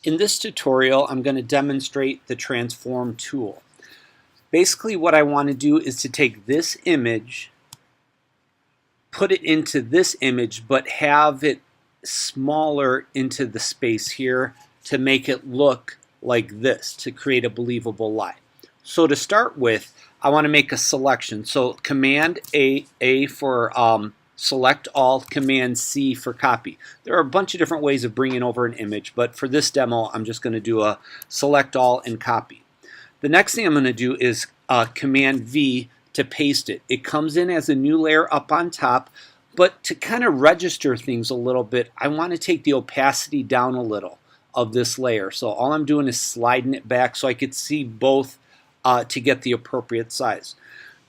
In this tutorial, I'm going to demonstrate the transform tool. Basically, what I want to do is to take this image, put it into this image, but have it smaller into the space here to make it look like this, to create a believable lie. So to start with, I want to make a selection. So Command A for select all, Command C for copy. There are a bunch of different ways of bringing over an image, but for this demo, I'm just going to do a select all and copy. The next thing I'm going to do is Command V to paste it. It comes in as a new layer up on top, but to kind of register things a little bit, I want to take the opacity down a little of this layer. So all I'm doing is sliding it back so I could see both to get the appropriate size.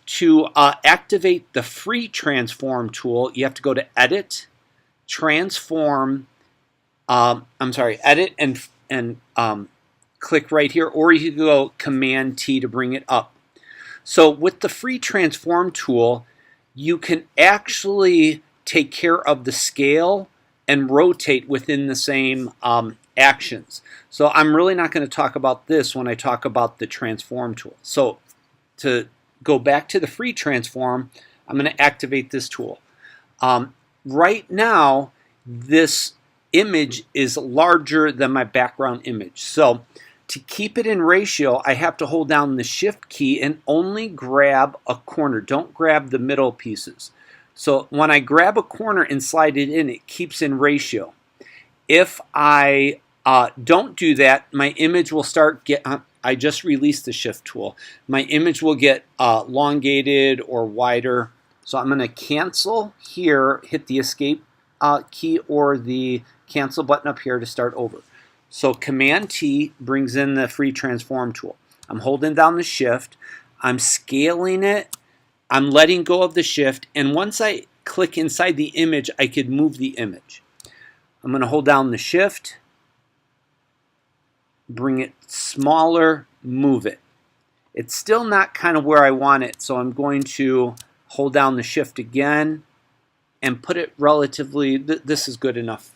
To activate the free transform tool, you have to go to Edit, Transform, Edit and click right here, or you can go Command T to bring it up. So with the free transform tool, you can actually take care of the scale and rotate within the same actions. So I'm really not going to talk about this when I talk about the transform tool. So to go back to the free transform, I'm going to activate this tool. Right now, this image is larger than my background image. So to keep it in ratio, I have to hold down the Shift key and only grab a corner. Don't grab the middle pieces. So when I grab a corner and slide it in, it keeps in ratio. If I don't do that, my image will start I just released the Shift tool. My image will get elongated or wider. So I'm going to cancel here, hit the Escape key or the cancel button up here to start over. So Command T brings in the free transform tool. I'm holding down the Shift. I'm scaling it. I'm letting go of the Shift. And once I click inside the image, I could move the image. I'm going to hold down the Shift, bring it smaller, move it. It's still not kind of where I want it, so I'm going to hold down the Shift again and put it relatively, this is good enough.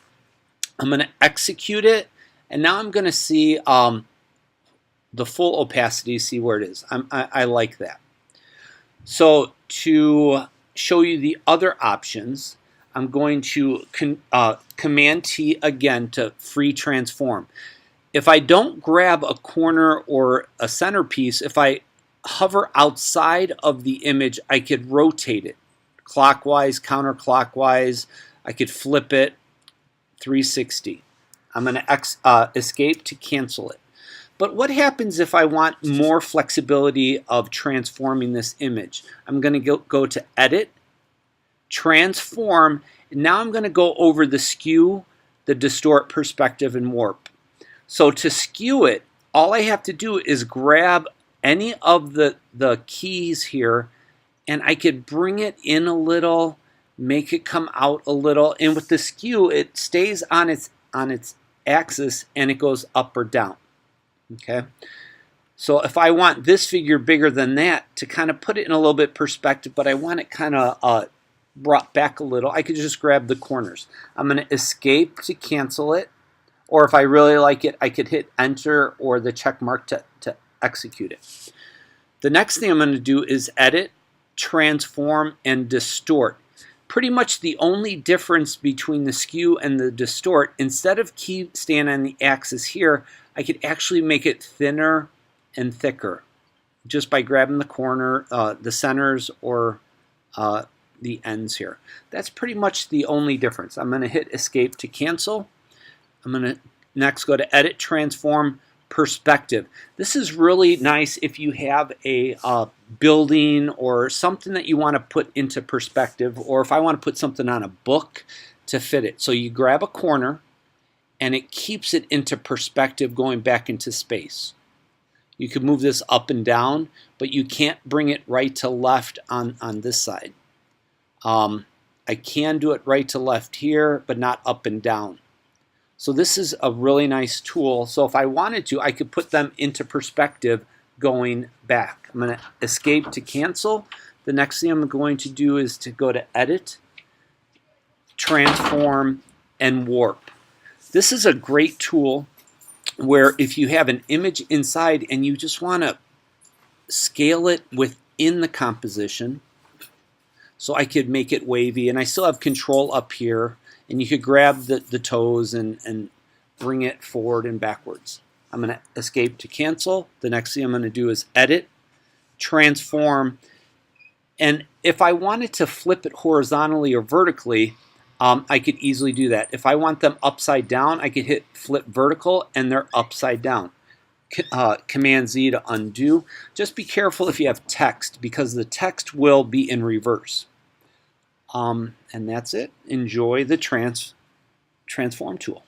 I'm going to execute it, and now I'm going to see the full opacity, see where it is. I like that. So to show you the other options, I'm going to Command T again to free transform. If I don't grab a corner or a centerpiece, if I hover outside of the image, I could rotate it clockwise, counterclockwise. I could flip it 360. I'm going to escape to cancel it. But what happens if I want more flexibility of transforming this image? I'm going to go to Edit, Transform, and now I'm going to go over the skew, the distort, perspective, and warp. So to skew it, all I have to do is grab any of the keys here, and I could bring it in a little, make it come out a little, and with the skew, it stays on its axis and it goes up or down. Okay, so if I want this figure bigger than that, to kind of put it in a little bit perspective, but I want it kind of brought back a little, I could just grab the corners. I'm going to escape to cancel it, or if I really like it, I could hit Enter or the check mark to execute it. The next thing I'm going to do is Edit, Transform, and Distort. Pretty much the only difference between the skew and the distort, instead of key staying on the axis here, I could actually make it thinner and thicker just by grabbing the corner, the centers, or the ends here. That's pretty much the only difference. I'm going to hit Escape to cancel. I'm going to next go to Edit, Transform, Perspective. This is really nice if you have a building or something that you want to put into perspective, or if I want to put something on a book to fit it. So you grab a corner and it keeps it into perspective going back into space. You can move this up and down, but you can't bring it right to left on this side. I can do it right to left here, but not up and down. So this is a really nice tool. So if I wanted to, I could put them into perspective going back. I'm going to escape to cancel. The next thing I'm going to do is to go to Edit, Transform, and Warp. This is a great tool where if you have an image inside and you just want to scale it within the composition, so I could make it wavy, and I still have control up here, and you could grab the toes and bring it forward and backwards. I'm going to escape to cancel. The next thing I'm going to do is edit, transform, and if I wanted to flip it horizontally or vertically, I could easily do that. If I want them upside down, I could hit flip vertical and they're upside down. Command Z to undo. Just be careful if you have text, because the text will be in reverse. And that's it. Enjoy the transform tool.